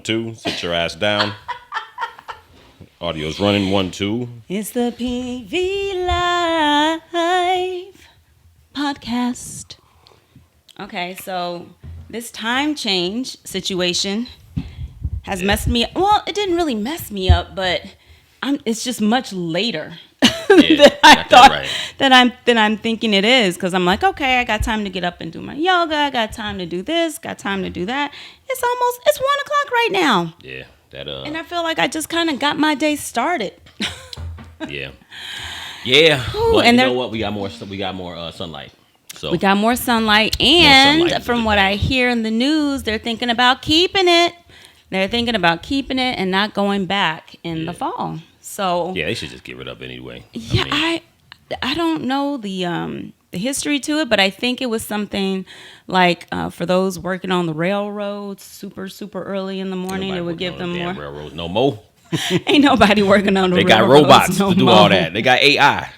2. Sit your ass down. Audio's running 1, 2. It's the PV Life podcast. Okay, so this time change situation has messed me up. Well, it didn't really mess me up, but it's just much later than I thought that I'm thinking it is. Because I'm like, okay, I got time to get up and do my yoga. I got time to do this. Got time to do that. It's 1 o'clock right now. Yeah, and I feel like I just kind of got my day started. Yeah. Ooh, But and you know what? We got more sunlight. So we got more sunlight, and from what I hear in the news, they're thinking about keeping it. They're thinking about keeping it and not going back in the fall. So yeah, they should just get rid of it anyway. Yeah, I don't know the history to it, but I think it was something like for those working on the railroads, super early in the morning, it would give them more. Railroads no more. Ain't nobody working on the railroads. They got robots to do all that. They got AI.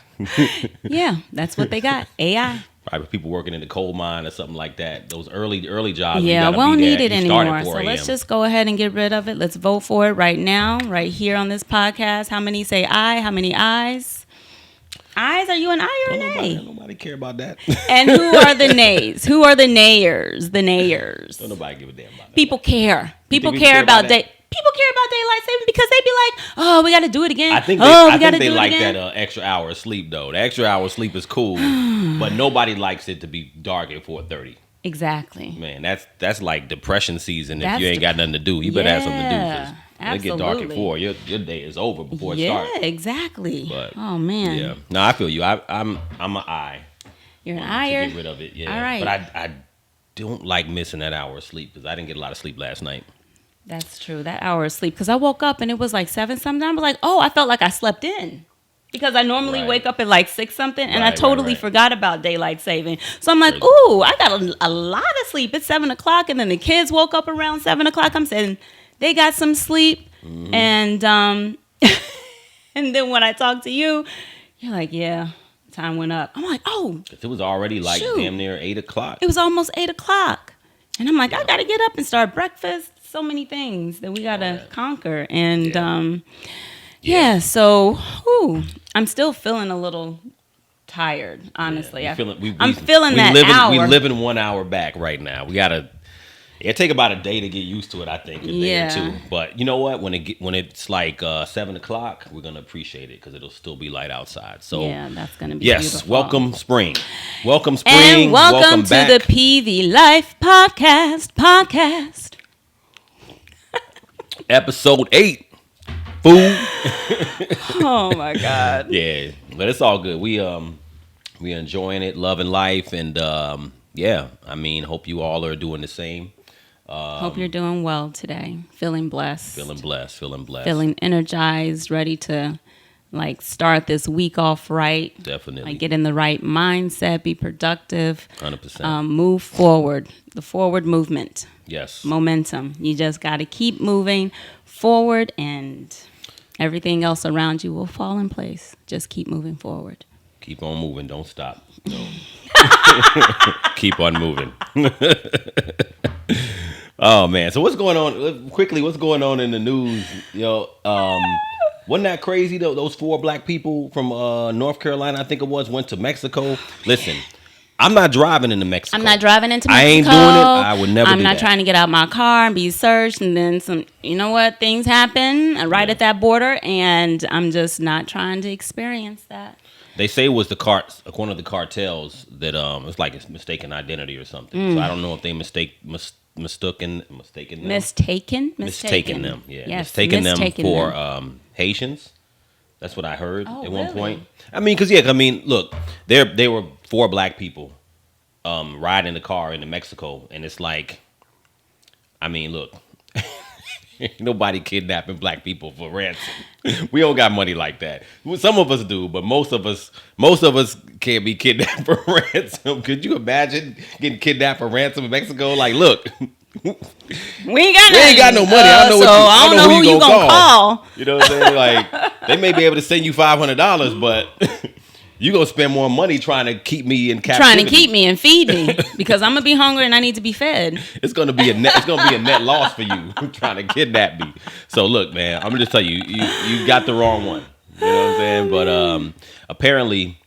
Yeah, that's what they got. AI. Right, people working in the coal mine or something like that. Those early jobs. Yeah, we won't need it anymore. So let's just go ahead and get rid of it. Let's vote for it right now, right here on this podcast. How many say aye? How many ayes? Ayes? Are you an aye or a nay? Nobody care about that. And who are the nays? Who are the nayers? The nayers. Don't nobody give a damn about that. People care. People care about that. People care about daylight saving because they be like, "Oh, we got to do it again." I think they like that extra hour of sleep though. The extra hour of sleep is cool, but nobody likes it to be dark at 4:30. Exactly. Man, that's like depression season. If you ain't got nothing to do, you better have something to do. Cause it get dark at 4. Your day is over before it starts. Yeah, exactly. But, oh man. Yeah. No, I feel you. I'm an eye. You're an eye. To get rid of it. Yeah. All right. But I don't like missing that hour of sleep because I didn't get a lot of sleep last night. That's true. That hour of sleep. Because I woke up and it was like 7 something. I was like, oh, I felt like I slept in. Because I normally wake up at like 6 something. And I totally forgot about daylight saving. So I'm like, ooh, I got a lot of sleep. It's 7 o'clock. And then the kids woke up around 7 o'clock. I'm saying they got some sleep. Mm-hmm. And and then when I talk to you, you're like, yeah, time went up. I'm like, oh. It was already like damn near 8 o'clock. It was almost 8 o'clock. And I'm like, I got to get up and start breakfast. So many things that we got to conquer. And, so I'm still feeling a little tired, honestly. Yeah, I'm feeling that hour. We living 1 hour back right now. We got to, it take about a day to get used to it, I think, a day or two. But you know what? When it's like 7 o'clock, we're going to appreciate it because it'll still be light outside. So yeah, that's going to be beautiful. Welcome spring. Welcome spring. And welcome to back. the PV Life podcast. Episode 8, fool. Oh my God. Yeah, but it's all good. We enjoying it, loving life, and I mean, hope you all are doing the same. Hope you're doing well today. Feeling blessed. Feeling energized, ready to like start this week off right. Definitely. Like get in the right mindset, be productive. 100%. Move forward. The forward movement. Yes. Momentum. You just got to keep moving forward and everything else around you will fall in place. Just keep moving forward. Keep on moving. Don't stop. No. Keep on moving. Oh, man. So what's going on? Quickly, what's going on in the news? Wasn't that crazy, though? Those 4 black people from North Carolina, I think it was, went to Mexico. Listen. I'm not driving into Mexico. I'm not driving into Mexico. I ain't doing it. I would never do that. I'm not trying to get out my car and be searched and then some, you know what, things happen right at that border and I'm just not trying to experience that. They say it was one of the cartels that it's like a mistaken identity or something. So I don't know if they mistaken them. Mistaken them, yeah. Yes, mistaken them for Haitians. That's what I heard at one point. I mean, look, they were 4 black people riding the car into Mexico, and it's like, I mean, look, nobody kidnapping black people for ransom. We don't got money like that. Some of us do, but most of us can't be kidnapped for ransom. Could you imagine getting kidnapped for ransom in Mexico? Like, look. We ain't got no money. I don't know who you gonna call. You know what I'm saying? Like, they may be able to send you $500, but You gonna spend more money trying to keep me in captivity. Trying to keep me and feed me because I'm gonna be hungry and I need to be fed. It's gonna be a net loss for you trying to kidnap me. So look, man, I'm gonna just tell you, you got the wrong one. You know what I'm saying? But apparently,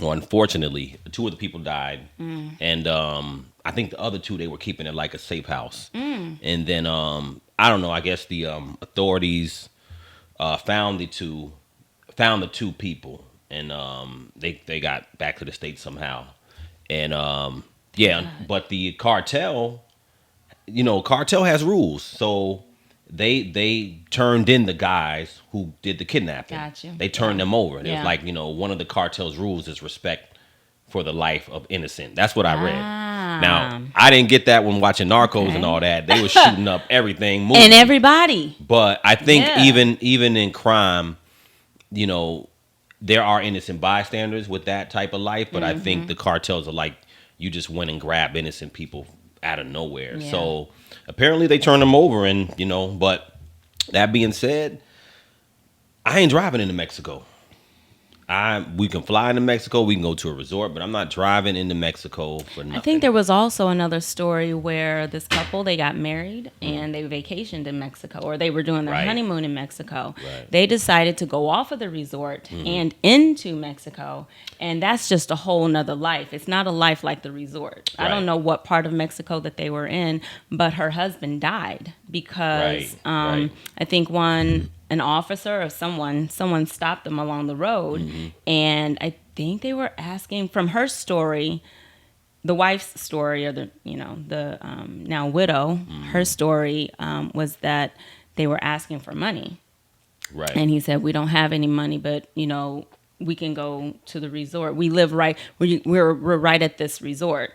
or unfortunately, 2 of the people died, and I think the other 2 they were keeping it like a safe house. And then I don't know. I guess the authorities found the two people, and they got back to the States somehow. And but the cartel, cartel has rules, so they turned in the guys who did the kidnapping. Gotcha. They turned them over. And it was Yeah. like, one of the cartel's rules is respect for the life of innocent. That's what I read. Now, I didn't get that when watching Narcos and all that. They were shooting up everything, moving. And everybody. But I think even in crime, there are innocent bystanders with that type of life. But I think the cartels are like, you just went and grabbed innocent people out of nowhere. Yeah. So apparently they turned them over, and but that being said, I ain't driving into Mexico. We can fly into Mexico, we can go to a resort, but I'm not driving into Mexico for nothing. I think there was also another story where this couple, they got married and they vacationed in Mexico, or they were doing their honeymoon in Mexico. Right. They decided to go off of the resort and into Mexico, and that's just a whole nother life. It's not a life like the resort. I don't know what part of Mexico that they were in, but her husband died because I think an officer or someone stopped them along the road, and I think they were asking, from her story, the wife's story, or the now widow, her story was that they were asking for money, right? And he said, "We don't have any money, but we can go to the resort. We live right. We're right at this resort,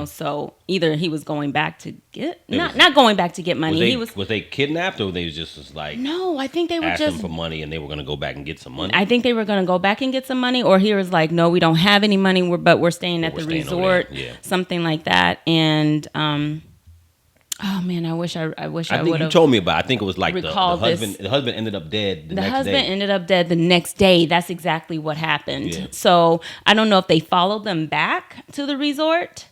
So either he was going back to get not going back to get money. Was they kidnapped, or they just like, no? I think they were asking just for money, and they were going to go back and get some money. I think they were going to go back and get some money, or he was like, "No, we don't have any money. But we're staying at the resort, something like that." And oh man, I wish I would have. You told me about it. I think it was like the husband. The husband ended up dead. The husband ended up dead the next day. That's exactly what happened. Yeah. So I don't know if they followed them back to the resort,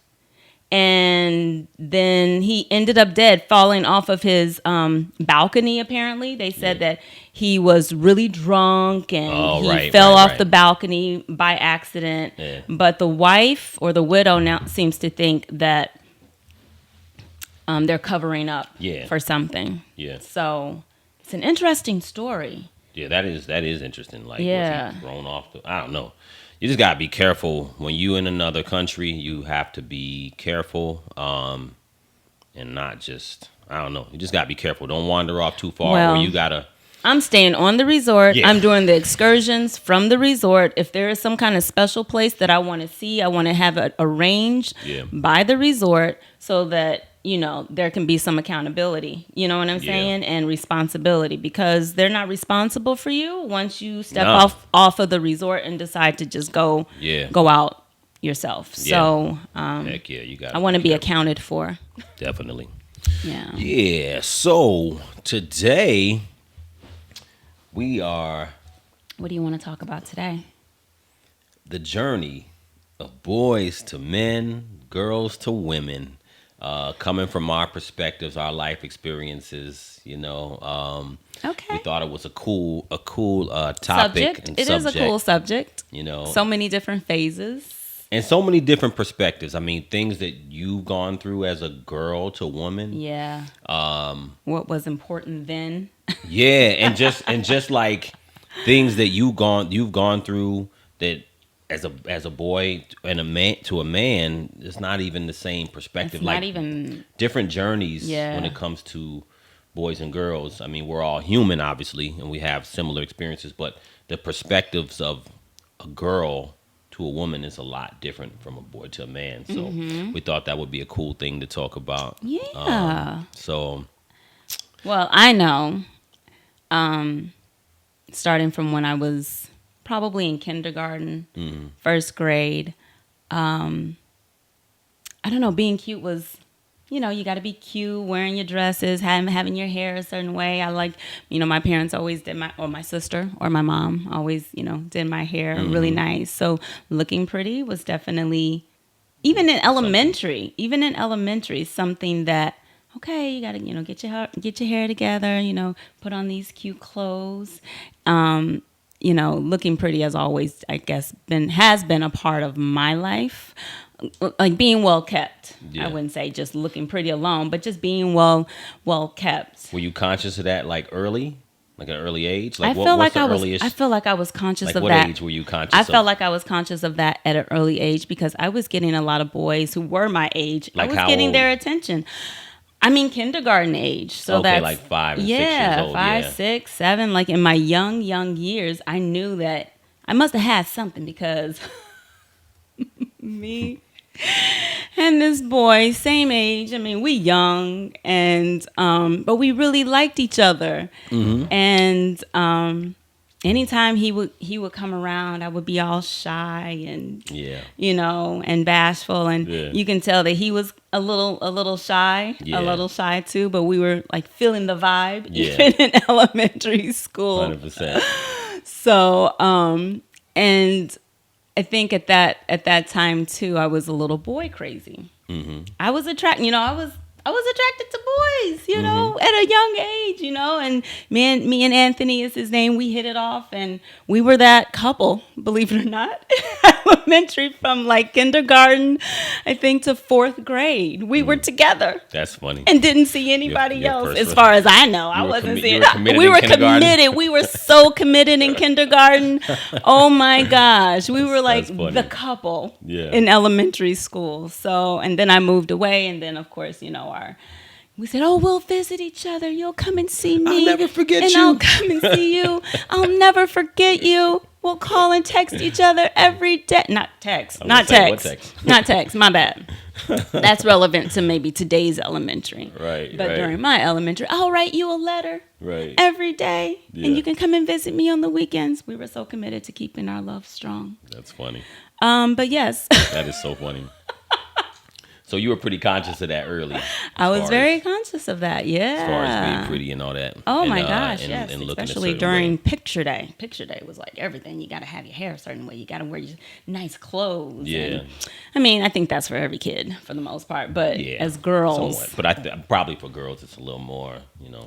and then he ended up dead, falling off of his balcony. Apparently, they said that he was really drunk and he fell off the balcony by accident. Yeah. But the wife, or the widow, now seems to think that they're covering up for something. Yeah. So it's an interesting story. Yeah, that is interesting. Like, was he thrown off? I don't know. You just gotta be careful when you in another country. You have to be careful, and not just, I don't know. You just gotta be careful. Don't wander off too far, or you gotta. I'm staying on the resort. Yeah. I'm doing the excursions from the resort. If there is some kind of special place that I want to see, I want to have it arranged by the resort so that there can be some accountability, you know what I'm saying? And responsibility, because they're not responsible for you once you step off of the resort and decide to just go out yourself. Yeah. So, heck yeah, you got. I want to be accounted for. Definitely. Yeah. Yeah. So today we are. What do you want to talk about today? The journey of boys to men, girls to women. Coming from our perspectives, our life experiences, okay. We thought it was a cool topic. Subject. It is a cool subject. So many different phases. And so many different perspectives. I mean, things that you've gone through as a girl to woman. Yeah. What was important then? Yeah, and just like things that you've gone through that. As a boy and a man, it's not even the same perspective. It's not even different journeys when it comes to boys and girls. I mean, we're all human, obviously, and we have similar experiences, but the perspectives of a girl to a woman is a lot different from a boy to a man. So we thought that would be a cool thing to talk about. Yeah. Well, I know, starting from when I was probably in kindergarten, first grade. I don't know, being cute was you got to be cute, wearing your dresses, having your hair a certain way. I like, my parents always did or my sister or my mom always, did my hair really nice. So looking pretty was definitely, even in elementary, something that, okay, you got to, get your hair together, put on these cute clothes. Looking pretty has always, I guess, has been a part of my life. Like being well kept. Yeah. I wouldn't say just looking pretty alone, but just being well kept. Were you conscious of that like early? Like at an early age? I feel like I was conscious of that. What age were you conscious of? I felt like I was conscious of that at an early age because I was getting a lot of boys who were my age. Like I was how getting old? their attention. I mean, kindergarten age. So okay, that's like 5 and 6 years old. 5, 6, 7. Like in my young years, I knew that I must have had something because me and this boy, same age. I mean, we young, and but we really liked each other. Mm-hmm. And anytime he would come around, I would be all shy and and bashful, and you can tell that he was a little shy, a little shy too. But we were like feeling the vibe even in elementary school. 100%. So and I think at that time too, I was a little boy crazy. Mm-hmm. I was attracted to boys, at a young age, and me and Anthony is his name. We hit it off, and we were that couple, believe it or not, elementary from like kindergarten, I think, to 4th grade. We were together. That's funny. And didn't see anybody else, as far as I know. I wasn't seeing. We were committed. We were so committed in kindergarten. Oh my gosh, we were like the couple in elementary school. So, and then I moved away, and then of course, we said, oh, we'll visit each other. You'll come and see me. I'll never forget you. And I'll come and see you. I'll never forget you. We'll call and text each other every day. Not text. Not text. My bad. That's relevant to maybe today's elementary. Right. But during my elementary, I'll write you a letter every day. Yeah. And you can come and visit me on the weekends. We were so committed to keeping our love strong. That's funny. But yes. That is so funny. So you were pretty conscious of that early. I was very conscious of that, yeah. As far as being pretty and all that. Oh my gosh, yes. And especially during picture day. Picture day was like everything. You got to have your hair a certain way. You got to wear your nice clothes. Yeah. And, I think that's for every kid for the most part. But as girls. Somewhat. But probably for girls, it's a little more,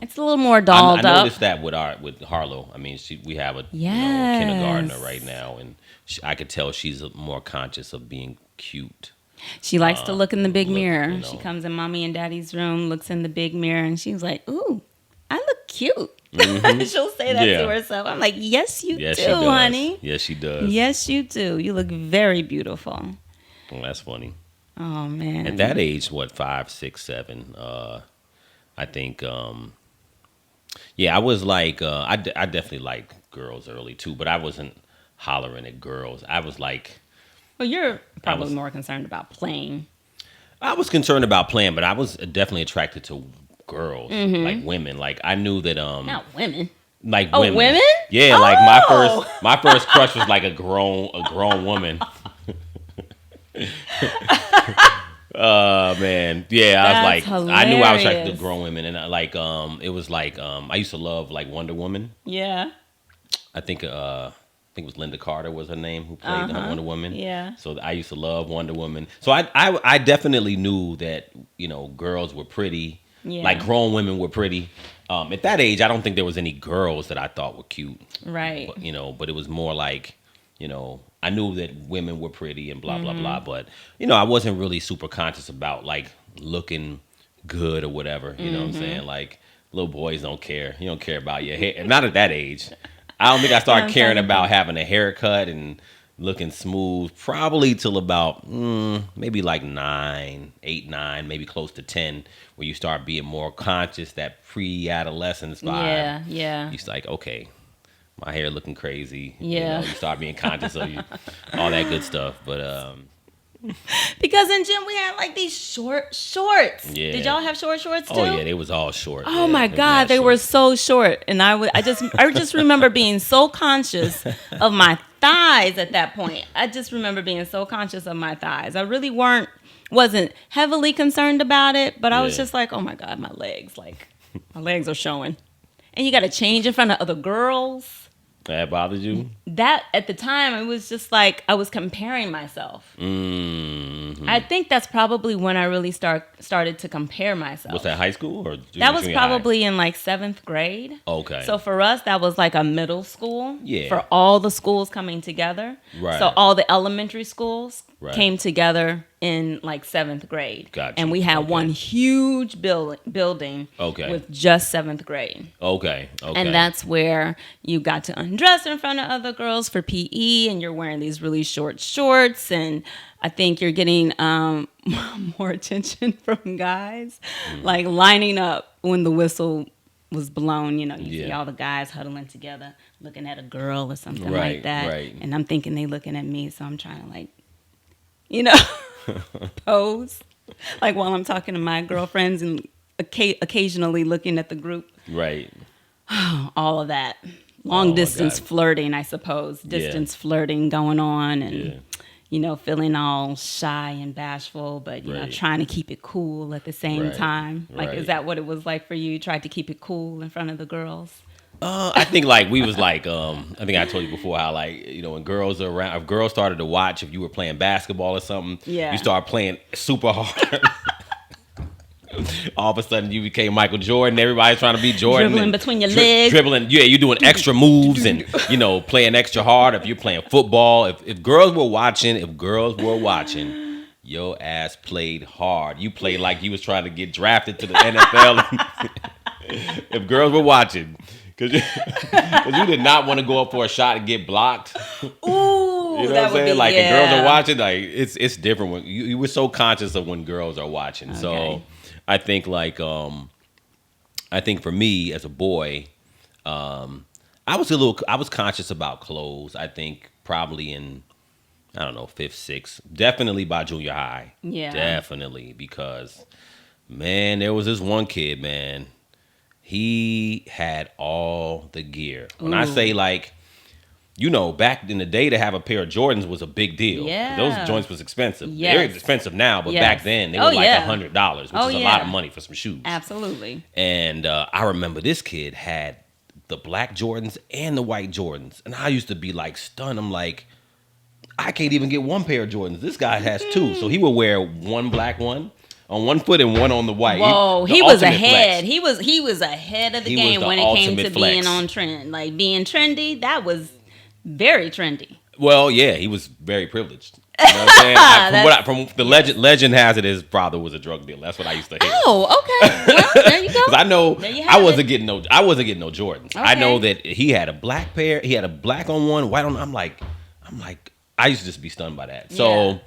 It's a little more dolled up. I noticed that with Harlow. I mean, we have a kindergartner right now. And I could tell she's more conscious of being cute. She likes to look in the big mirror. She comes in mommy and daddy's room, looks in the big mirror, and she's like, ooh, I look cute. Mm-hmm. She'll say that to herself. I'm like, yes, you do, honey. Yes, she does. Yes, you do. You look very beautiful. Well, that's funny. Oh, man. At that age, 5, 6, 7, I think, I was like, I definitely liked girls early, too, but I wasn't hollering at girls. I was like... Well, you're probably more concerned about playing. I was concerned about playing, but I was definitely attracted to girls, like women. Like I knew that not women. Like women. Women? Yeah, like my first crush was like a grown woman. Man, yeah, I was like, hilarious. I knew I was attracted to grown women, and it was like I used to love like Wonder Woman. Yeah. I think it was Linda Carter was her name who played Wonder Woman. Yeah. So I used to love Wonder Woman. So I definitely knew that, girls were pretty. Yeah. Like grown women were pretty. At that age, I don't think there was any girls that I thought were cute. Right. But, but it was more like, I knew that women were pretty and blah, blah, blah. But, I wasn't really super conscious about like looking good or whatever. You know what I'm saying? Like little boys don't care. You don't care about your hair. Not at that age. I don't think I started caring about having a haircut and looking smooth probably till about maybe like 8, 9, maybe close to 10, where you start being more conscious, that pre-adolescence vibe. Yeah. You're like, okay, my hair looking crazy. Yeah. You start being conscious of all that good stuff. But because in gym we had like these short shorts. Yeah. Did y'all have short shorts too? Oh yeah, they was all short. Oh my God, they were so short, and I just remember being so conscious of my thighs at that point. I just remember being so conscious of my thighs. I really weren't wasn't heavily concerned about it, but I was Yeah. just like, oh my God, my legs are showing. And you got to change in front of other girls. That bothered you? That at the time, it was just like I was comparing myself. Mm-hmm. I think that's probably when I really started to compare myself. Was that high school or that was junior probably in like 7th grade. Okay. So for us, that was like a middle school. Yeah. For all the schools coming together. Right. So all the elementary schools Right. came together in like 7th grade. Gotcha. And we had Okay. one huge building Okay. with just 7th grade. Okay. And that's where you got to undress in front of other girls for PE, and you're wearing these really short shorts, and I think you're getting more attention from guys, like lining up when the whistle was blown. You know, you see all the guys huddling together, looking at a girl or something like that. Right. And I'm thinking they looking at me, so I'm trying to like, you know, pose, like while I'm talking to my girlfriends and occasionally looking at the group. Right. All of that. Long distance God. flirting, I suppose. Distance flirting going on, and, you know, feeling all shy and bashful, but, you know, trying to keep it cool at the same time. Like, is that what it was like for you? You tried to keep it cool in front of the girls? I think like we was like I think I told you before how like, you know, when girls are around, if girls started to watch, if you were playing basketball or something, you start playing super hard. All of a sudden you became Michael Jordan. Everybody's trying to be Jordan. Dribbling between your legs. Dribbling. Yeah, you're doing extra moves and, you know, playing extra hard. If you're playing football, if girls were watching, your ass played hard. You played like you was trying to get drafted to the NFL. If girls were watching. Because you did not want to go up for a shot and get blocked. Ooh, you know what I'm saying? Like, if girls are watching, like, it's different. When you were so conscious of when girls are watching. Okay. So I think like I think for me as a boy, I was conscious about clothes. I think probably in, I don't know, 5th, 6th, definitely by junior high. Yeah, definitely, because man, there was this one kid, man. He had all the gear. When I say like, you know, back in the day to have a pair of Jordans was a big deal. Yeah. Those joints was expensive. Yes. They're expensive now, but back then they were like $100, which is a lot of money for some shoes. Absolutely. And I remember this kid had the black Jordans and the white Jordans. And I used to be like stunned. I'm like, I can't even get one pair of Jordans. This guy has 2. So he would wear one black one on one foot and one on the white. Whoa, he was ahead. He was ahead of the game when it came to flex. being on trend. Like being trendy, that was very trendy. Well, yeah, he was very privileged. You know what I'm saying? From the legend has it, his father was a drug dealer. That's what I used to hear. Oh, okay. Well, there you go. Because I know I wasn't getting no Jordans. Okay. I know that he had a black pair. He had a black on one, white on. I'm like, I used to just be stunned by that. So.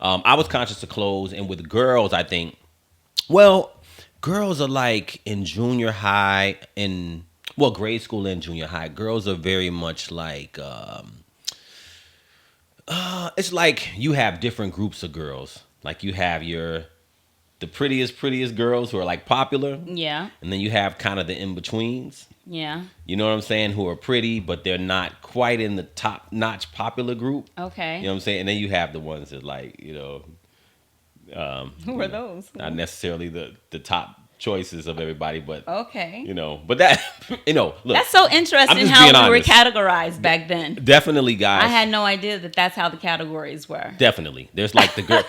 I was conscious of clothes, and with girls, I think, well, girls are like in junior high, grade school and junior high, girls are very much like, it's like you have different groups of girls. Like you have the prettiest girls who are like popular. Yeah. And then you have kind of the in-betweens. Yeah. You know what I'm saying? Who are pretty, but they're not quite in the top-notch popular group. Okay. You know what I'm saying? And then you have the ones that like, you know. Who are those? Not necessarily the top choices of everybody, but okay, you know, but that, you know, look, that's so interesting how we were categorized back then. Definitely, guys. I had no idea that that's how the categories were. Definitely, there's like the girl,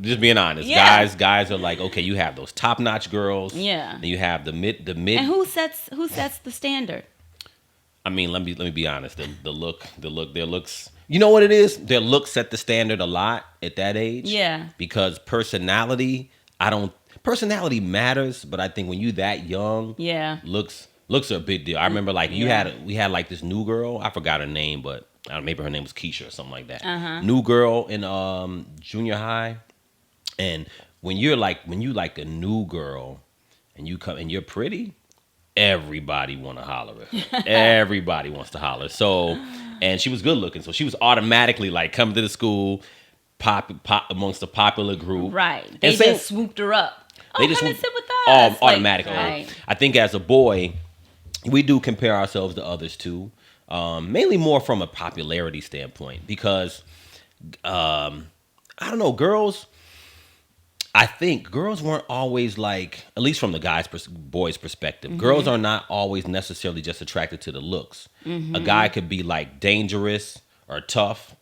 just being honest, guys are like, okay, you have those top notch girls, and you have the mid. And who sets the standard? I mean, let me be honest. Their looks. You know what it is? Their looks set the standard a lot at that age. Yeah. Because personality, personality matters, but I think when you that young, looks are a big deal. I remember like we had like this new girl. I forgot her name, but maybe her name was Keisha or something like that. New girl in junior high, and when you like a new girl, and you come and you're pretty, everybody want to holler at her. Everybody wants to holler. So, and she was good looking, so she was automatically like coming to the school, pop amongst the popular group. Right. They just swooped her up. They just come and sit with us. Automatically. Right. I think as a boy, we do compare ourselves to others too, mainly more from a popularity standpoint because, I don't know, girls, I think girls weren't always like, at least from the boys' perspective, girls are not always necessarily just attracted to the looks. A guy could be like dangerous or tough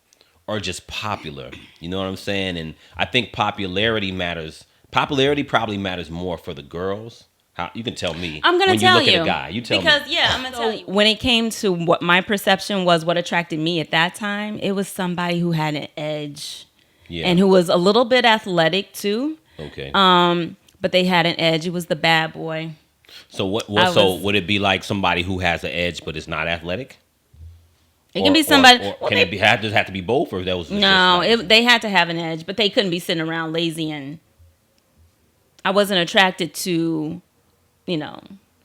or just popular. You know what I'm saying? And I think popularity matters. Popularity probably matters more for the girls. How you can tell me I'm gonna when tell you look at a guy. You tell me. because I'm gonna tell you. When it came to what my perception was, what attracted me at that time, it was somebody who had an edge, and who was a little bit athletic too. Okay. But they had an edge. It was the bad boy. So would it be like somebody who has an edge but is not athletic? It can be somebody. Or can it be does it have to be both, or that was they had to have an edge, but they couldn't be sitting around lazy. And I wasn't attracted to,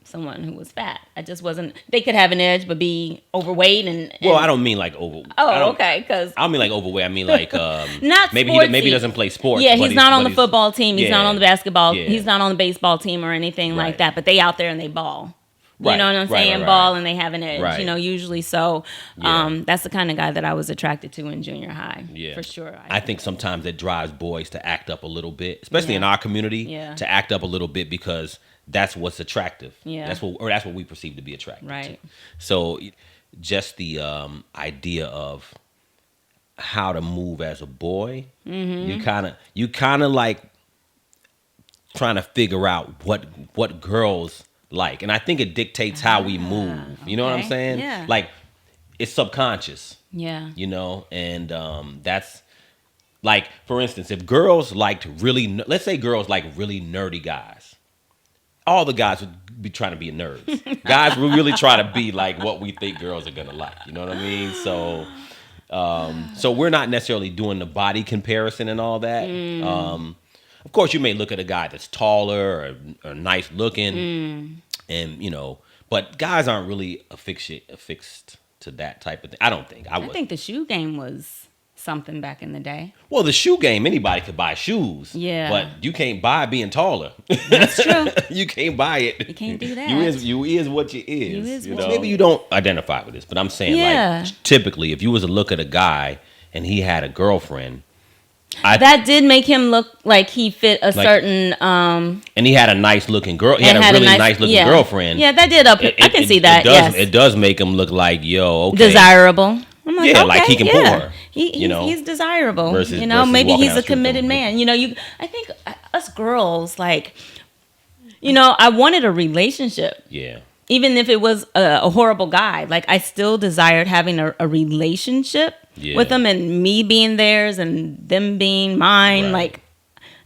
someone who was fat. I just wasn't. They could have an edge but be overweight and well, I don't mean like over. Oh, okay, because I don't mean like overweight. I mean like not maybe sportsy. he doesn't play sports. Yeah, he's not on the football team. He's not on the basketball. Yeah. He's not on the baseball team or anything like that. But they out there and they ball. You know what I'm saying? Right. Ball and they have an edge. Right. Usually. So that's the kind of guy that I was attracted to in junior high. Yeah, for sure. I think sometimes it drives boys to act up a little bit, especially in our community. Yeah. To act up a little bit because that's what's attractive. Yeah. That's what we perceive to be attractive. Right. To. So just the idea of how to move as a boy, you kind of like trying to figure out what girls like, and I think it dictates how we move. You know what I'm saying? Yeah. Like it's subconscious. Yeah. And that's like, for instance, if girls liked let's say girls like really nerdy guys. All the guys would be trying to be nerds. Guys would really try to be like what we think girls are gonna like. You know what I mean? So, so we're not necessarily doing the body comparison and all that. Of course, you may look at a guy that's taller or nice looking, and but guys aren't really affixed to that type of thing. I don't think. I think the shoe game was something back in the day. Well, the shoe game, anybody could buy shoes. Yeah. But you can't buy being taller. That's true. You can't buy it. You can't do that. You is what you is. Maybe you don't identify with this, but I'm saying like typically if you was to look at a guy and he had a girlfriend, that did make him look like he fit a certain and he had a nice looking girl. He had a really nice looking girlfriend. Yeah, that did I can see that. It does make him look like desirable. I'm like, like he can pull her. He's desirable. Versus maybe he's a committed man. I think us girls, like, I wanted a relationship. Yeah. Even if it was a horrible guy, like I still desired having a relationship with them and me being theirs and them being mine. Right. Like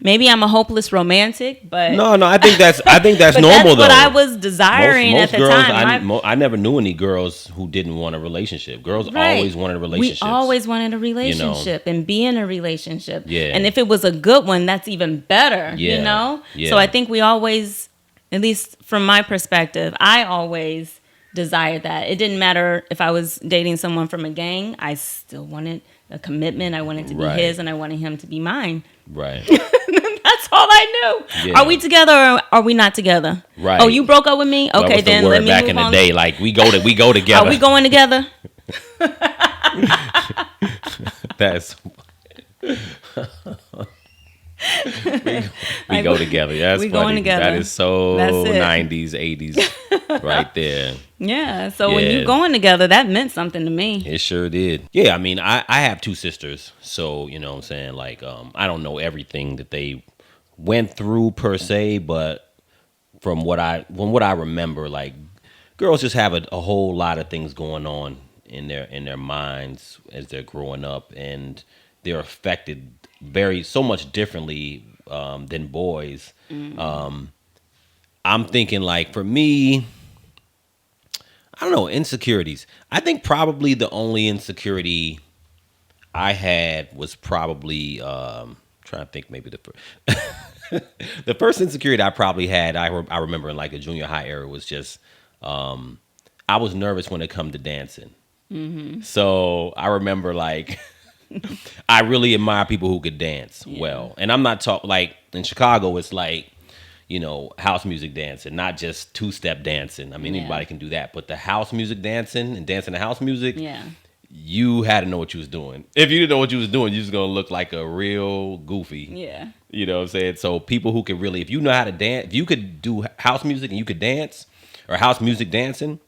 maybe I'm a hopeless romantic, but no, I think that's normal. That's what I was desiring at the girls, time. I never knew any girls who didn't want a relationship. Girls always wanted a relationship. We always wanted a relationship and be in a relationship. Yeah. And if it was a good one, that's even better. Yeah. Yeah. So I think we always, at least from my perspective, I always desired that. It didn't matter if I was dating someone from a gang. I still wanted a commitment. I wanted to be his, and I wanted him to be mine. Right. That's all I knew. Yeah. Are we together or are we not together? Right. Oh, you broke up with me? Okay, then let me back in the day, like we go together. Are we going together? That's we go together. That's we funny. Going together. That is so 90s, 80s right there. Yeah. So when you going together, that meant something to me. It sure did. Yeah. I mean, I have two sisters. So, you know what I'm saying? Like, I don't know everything that they went through per se, but from what I remember, like girls just have a whole lot of things going on in their minds as they're growing up, and they're affected so much differently than boys. Mm-hmm. I'm thinking like for me, I don't know, insecurities. I think probably the only insecurity I had was probably trying to think maybe the first insecurity I probably had. I remember in like a junior high era was just I was nervous when it come to dancing. Mm-hmm. So I remember like. I really admire people who could dance well. And I'm not talking like in Chicago, it's like, house music dancing, not just two-step dancing. I mean, anybody can do that. But the house music dancing and dancing to house music, you had to know what you was doing. If you didn't know what you was doing, you was gonna look like a real goofy. Yeah. You know what I'm saying? So people who could really, if you know how to dance, if you could do house music and you could dance, or house music dancing,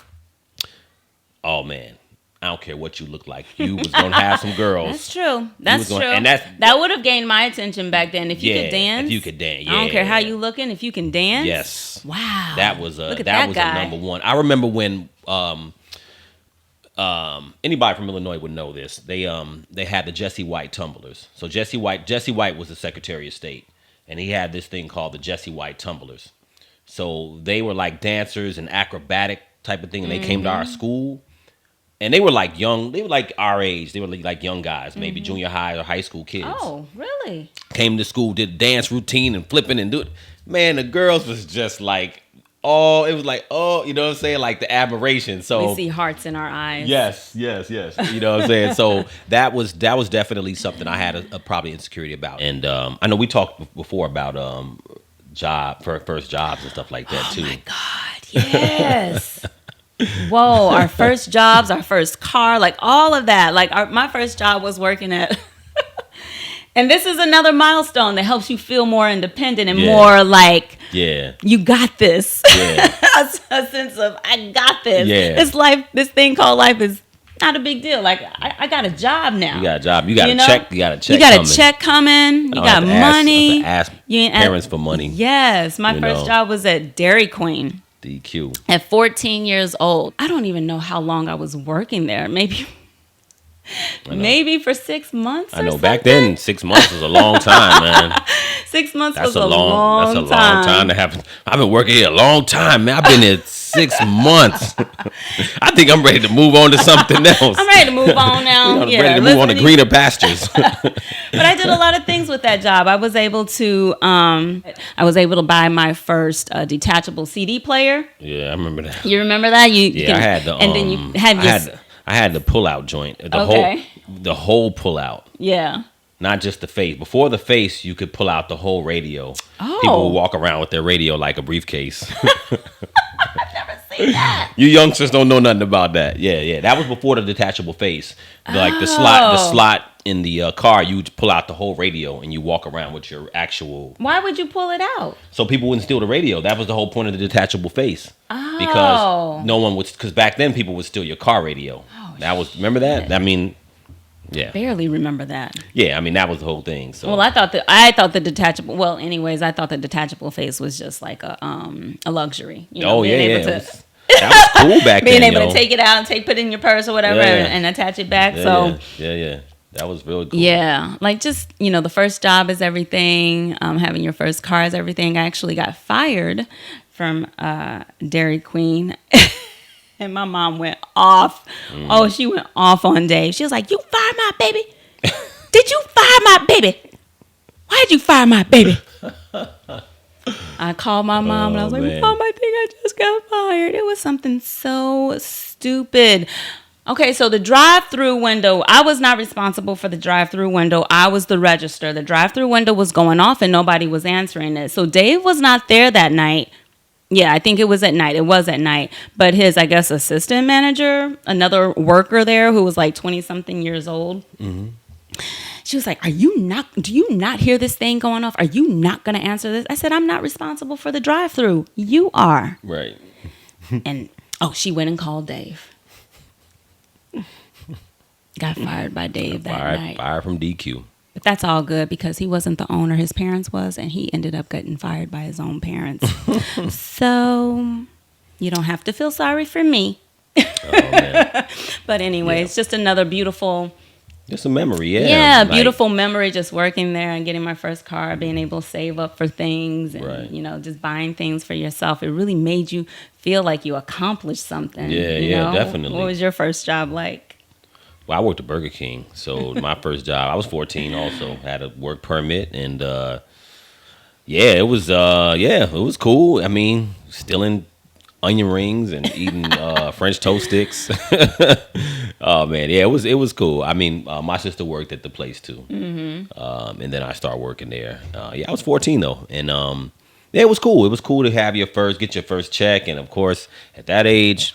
oh man, I don't care what you look like. You was gonna have some girls. That's true. That's true. And that would have gained my attention back then. If you could dance. If you could dance, yeah. I don't care how you looking. If you can dance. Yes. Wow. That was a Look at that guy. a number one. I remember when anybody from Illinois would know this. They had the Jesse White tumblers. So Jesse White was the Secretary of State, and he had this thing called the Jesse White tumblers. So they were like dancers and acrobatic type of thing, and they came to our school. And they were like young. They were like our age. They were like young guys, maybe junior high or high school kids. Oh, really? Came to school, did dance routine and flipping and do it. Man, the girls was just like, it was like, you know what I'm saying? Like the admiration. So we see hearts in our eyes. Yes. You know what I'm saying? So that was definitely something I had a probably insecurity about. And I know we talked before about first jobs and stuff like that too. Oh my God, yes. Whoa, our first jobs, our first car, like all of that. Like my first job was working at, and this is another milestone that helps you feel more independent and more like, you got this. Yeah. a sense of, I got this. Yeah. This thing called life is not a big deal. Like I got a job now. You got a job. You got a check. You got a check. You got a check coming. You got money. Ask parents for money. Yes, my first job was at Dairy Queen. DQ. At 14 years old. I don't even know how long I was working there. Maybe for 6 months. I know something. Back then 6 months was a long time, man. 6 months was a long time. That's a long time to have. I've been working here a long time, man. I've been here 6 months. I think I'm ready to move on to something else. I'm ready to move on now. I'm ready to move on to greener pastures. But I did a lot of things with that job. I was able to buy my first detachable CD player. Yeah, I remember that. You remember that? I had the. And then you had I had the pull-out joint. The whole pull-out. Yeah. Not just the face. Before the face, you could pull out the whole radio. Oh. People would walk around with their radio like a briefcase. I've never seen that. You youngsters don't know nothing about that. Yeah. That was before the detachable face. Like the slot in the car, you would pull out the whole radio and you walk around with your actual. Why would you pull it out? So people wouldn't steal the radio. That was the whole point of the detachable face. Oh. Because no one would. Because back then people would steal your car radio. Remember that? I mean, yeah. Barely remember that. Yeah, I mean that was the whole thing. So. Well, I thought the detachable. Well, anyways, I thought the detachable face was just like a luxury. You know, that was cool back then. Being able to take it out and put it in your purse or whatever and attach it back. Yeah. That was really cool. Yeah, like just the first job is everything. Having your first car is everything. I actually got fired from Dairy Queen. And my mom went off. Oh, she went off on Dave. She was like, "You fired my baby? Did you fire my baby? Why'd you fire my baby?" I called my mom and I was like, "Mom, I think I just got fired." It was something so stupid. Okay, so the drive-through window, I was not responsible for the drive-through window. I was the register. The drive-through window was going off and nobody was answering it. So Dave was not there that night. Yeah, I think it was at night. It was at night. But his, I guess, assistant manager, another worker there who was like 20-something years old, she was like, do you not hear this thing going off? Are you not going to answer this? I said, I'm not responsible for the drive-through. You are. Right. And, she went and called Dave. Got fired by Dave that night. Fired from DQ. But that's all good because he wasn't the owner. His parents was, and he ended up getting fired by his own parents. So you don't have to feel sorry for me. Oh, man. But anyway, it's just another beautiful. Just a memory, yeah. Yeah, beautiful memory just working there and getting my first car, being able to save up for things and, just buying things for yourself. It really made you feel like you accomplished something. Yeah, definitely. What was your first job like? Well, I worked at Burger King. So my first job, I was 14 also, had a work permit. And, it was cool. I mean, stealing onion rings and eating French toast sticks. Oh, man. Yeah, it was cool. I mean, my sister worked at the place, too. Mm-hmm. And then I started working there. I was 14, though. And, it was cool. It was cool to get your first check. And, of course, at that age...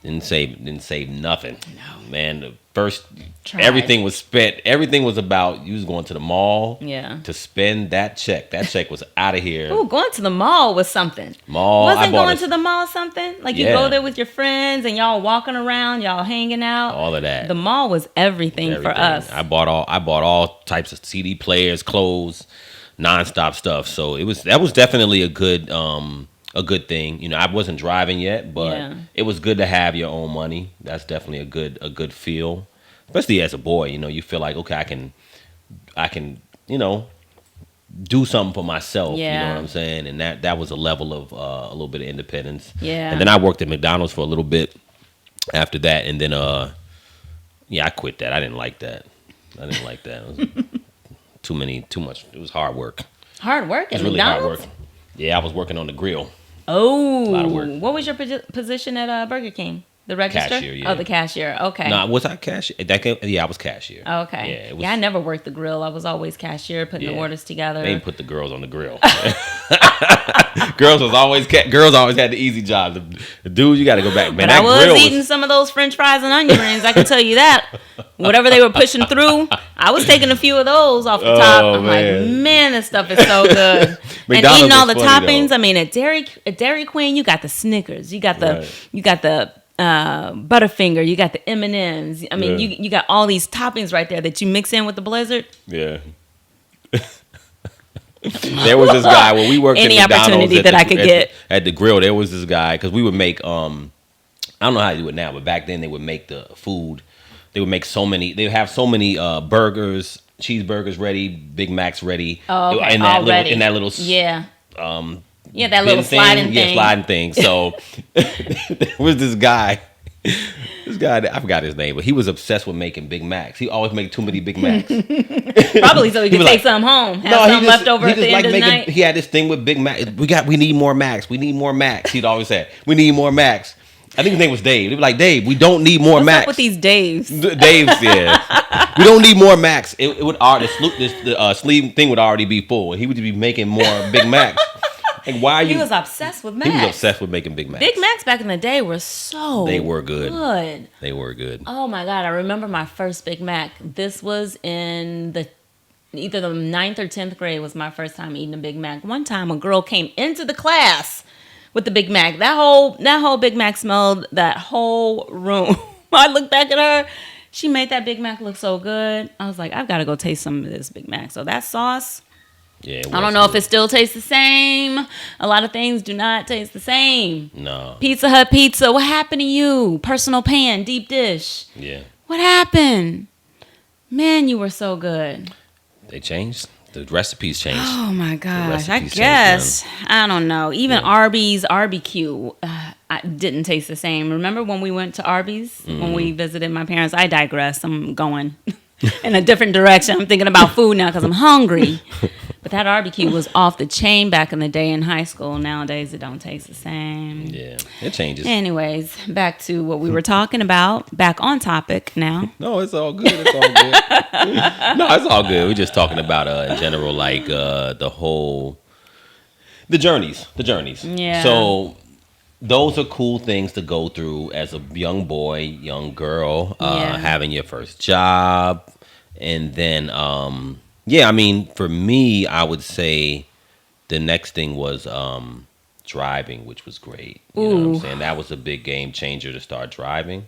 Didn't save nothing. No. Man, the first, Tried. everything was spent. Everything was about you was going to the mall. Yeah. To spend that check. That check was out of here. Ooh, going to the mall was something. Wasn't going to the mall something? Like you go there with your friends and y'all walking around, y'all hanging out. All of that. The mall was everything for us. I bought all types of CD players, clothes, nonstop stuff. So that was definitely a good thing. You know, I wasn't driving yet, but it was good to have your own money. That's definitely a good feel. Especially as a boy, you know, you feel like, okay, I can, you know, do something for myself. You know what I'm saying? And that was a level of a little bit of independence. Yeah. And then I worked at McDonald's for a little bit after that, and then I quit that. I didn't like that. It was too much. It was hard work. Hard work at It was really McDonald's? hard work. Yeah, I was working on the grill. Oh. A lot of work. What was your position at Burger King? The register? Cashier, yeah. Oh, the cashier. Okay. No, was I cashier? I was cashier. Okay. I never worked the grill. I was always cashier, putting the orders together. They didn't put the girls on the grill. Girls always had the easy job. The dudes, you got to go back. Man, but I was eating some of those French fries and onion rings. I can tell you that. Whatever they were pushing through, I was taking a few of those off the top. I'm like, man, this stuff is so good. And eating all the toppings. Though. I mean, at Dairy Queen, you got the Snickers, you got the Butterfinger, you got the M&Ms. I mean, you got all these toppings right there that you mix in with the Blizzard. Yeah. There was this guy when we worked any at McDonald's opportunity that I could get at the grill. There was this guy because we would make I don't know how to do it now, but back then they would make the food. They would make so many. They would have so many burgers, cheeseburgers ready, Big Macs ready. Oh, okay. In that little that little sliding thing. Yeah, sliding thing. So there was this guy. I forgot his name, but he was obsessed with making Big Macs. He always made too many Big Macs. Probably so he could take some home. Have some left over at the end of the night. He had this thing with Big Macs. We need more Macs. We need more Macs. He'd always say, we need more Macs. I think his name was Dave. He'd be like, Dave, we don't need more Macs. What's up with these Daves? Daves, yeah. We don't need more Macs. It would the sleeve thing would already be full, and he would be making more Big Macs. Like, why are you? He was obsessed with Macs. He was obsessed with making Big Macs. Big Macs back in the day were so They were good. They were good. Oh my God, I remember my first Big Mac. This was in either the 9th or 10th grade was my first time eating a Big Mac. One time a girl came into the class with the Big Mac. That whole Big Mac smelled that whole room. I looked back at her. She made that Big Mac look so good. I was like, I've got to go taste some of this Big Mac. So that sauce, yeah, I don't know if it still tastes the same. A lot of things do not taste the same. No. Pizza Hut pizza, what happened to you? Personal pan, deep dish. Yeah. What happened? Man, you were so good. They changed. The recipes changed. Oh my gosh. I guess. I don't know. Even Arby's barbecue I didn't taste the same. Remember when we went to Arby's? When we visited my parents? I digress. I'm going in a different direction. I'm thinking about food now because I'm hungry. But that barbecue was off the chain back in the day in high school. Nowadays, it don't taste the same. Yeah, it changes. Anyways, back to what we were talking about. Back on topic now. No, it's all good. It's all good. No, it's all good. We're just talking about, in general, like the journeys. Yeah. So those are cool things to go through as a young boy, young girl, having your first job. And then... I mean, for me, I would say the next thing was driving, which was great. You know what I'm saying? That was a big game changer to start driving.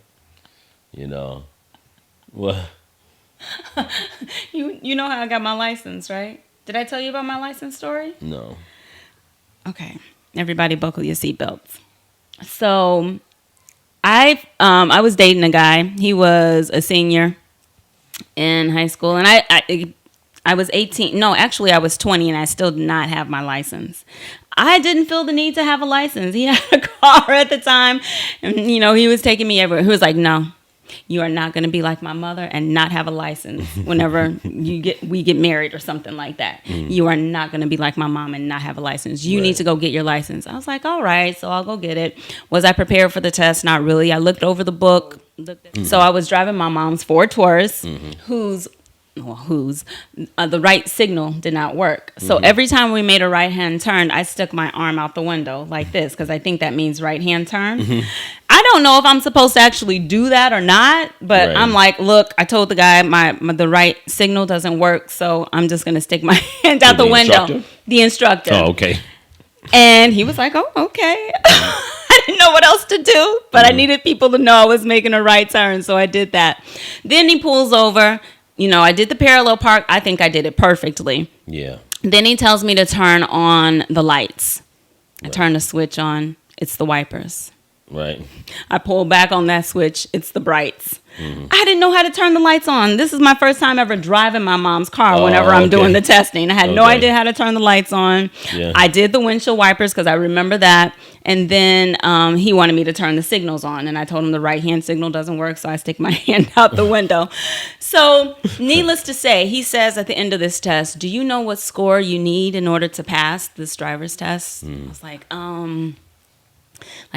You know. What? You know how I got my license, right? Did I tell you about my license story? No. Okay. Everybody buckle your seatbelts. So I was dating a guy. He was a senior in high school, and I was 18. No, actually, I was 20, and I still did not have my license. I didn't feel the need to have a license. He had a car at the time, and, he was taking me everywhere. He was like, no, you are not going to be like my mother and not have a license whenever we get married or something like that. You are not going to be like my mom and not have a license. You need to go get your license. I was like, all right, so I'll go get it. Was I prepared for the test? Not really. I looked over the book. So I was driving my mom's Ford Taurus, whose the right signal did not work. So every time we made a right hand turn, I stuck my arm out the window like this because I think that means right hand turn. I don't know if I'm supposed to actually do that or not, but Right. I'm like, look, I told the guy the right signal doesn't work, so I'm just gonna stick my hand out the window. Instructor? The instructor. Oh, okay. And he was like, oh, okay. I didn't know what else to do, but I needed people to know I was making a right turn, so I did that. Then he pulls over. I did the parallel park. I think I did it perfectly. Yeah. Then he tells me to turn on the lights. I turn the switch on. It's the wipers. Right. I pull back on that switch. It's the brights. I didn't know how to turn the lights on. This is my first time ever driving my mom's car whenever I'm doing the testing. I had no idea how to turn the lights on. Yeah. I did the windshield wipers because I remember that. And then he wanted me to turn the signals on. And I told him the right-hand signal doesn't work, so I stick my hand out the window. So needless to say, he says at the end of this test, do you know what score you need in order to pass this driver's test? I was like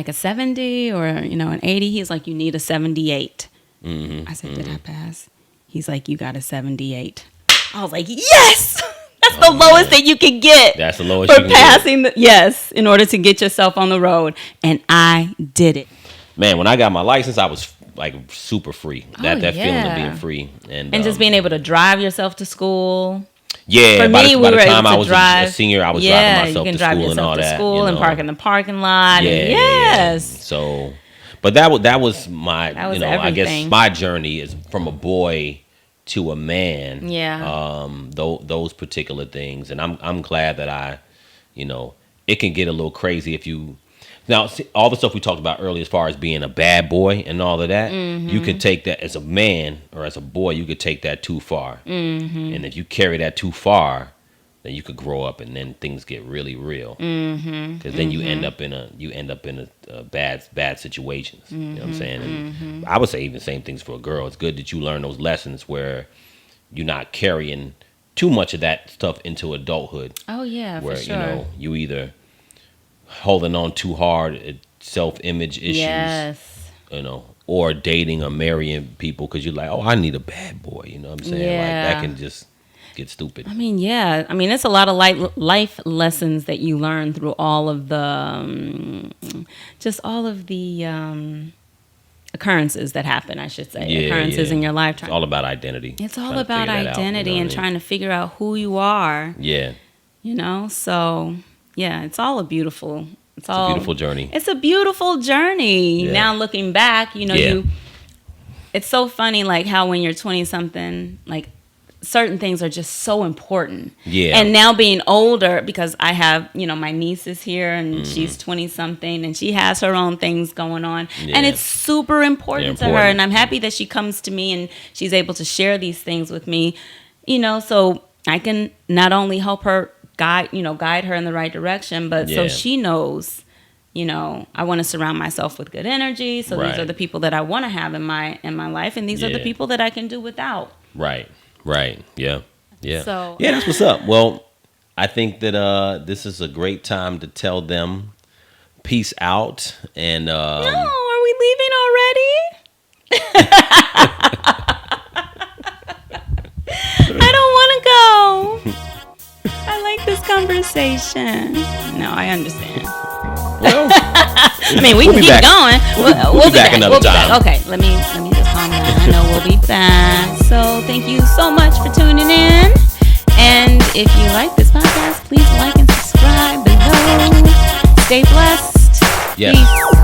a 70 or, an 80. He's like, you need a 78. I said, did I pass? He's like, you got a 78. I was like, yes! That's the lowest that you can get. That's the lowest for you can passing. Yes, in order to get yourself on the road. And I did it. Man, when I got my license, I was like super free. That feeling of being free. And just being able to drive yourself to school. Yeah, For by me, the we were time able I to was drive. a senior, I was Yeah, driving myself you can to drive school and yourself all to that. school and park in the parking lot. Yeah, and yeah. yes. So, but that was my, That was I guess everything. my journey is from a boy to a man. Yeah. Those particular things, and I'm glad that I, it can get a little crazy if you. Now, see, all the stuff we talked about earlier, as far as being a bad boy and all of that, you could take that as a man or as a boy. You could take that too far, and if you carry that too far, then you could grow up and then things get really real. Because then you end up in a bad situations. You know what I'm saying? And I would say even the same things for a girl. It's good that you learn those lessons where you're not carrying too much of that stuff into adulthood. Oh, yeah, where for sure. you either holding on too hard at self-image issues, Yes. or dating or marrying people because you're like, oh, I need a bad boy. You know what I'm saying? Yeah. Like that can just get stupid. I mean, yeah. I mean, it's a lot of life lessons that you learn through all of the, occurrences that happen, I should say. Occurrences in your life. It's all about identity. It's all about identity and trying to figure out who you are. Yeah. So, yeah, it's all a beautiful... It's a beautiful journey. It's a beautiful journey. Yeah. Now looking back, it's so funny, like how when you're 20-something, like certain things are just so important. Yeah. And now being older, because I have, my niece is here and she's 20-something and she has her own things going on. Yeah. And it's super important to her. important. And I'm happy that she comes to me and she's able to share these things with me, so I can not only help her guide her in the right direction, but so she knows, I want to surround myself with good energy. So these are the people that I want to have in my life, and these are the people that I can do without. Right. Yeah. So That's what's up. Well, I think that this is a great time to tell them peace out. And no, are we leaving already? I don't want to go. I like this conversation. No, I understand. Well, I mean, we can keep going. We'll be back another time. Okay, let me just calm down. I know we'll be back. So thank you so much for tuning in. And if you like this podcast, please like and subscribe below. Stay blessed. Yes. Peace.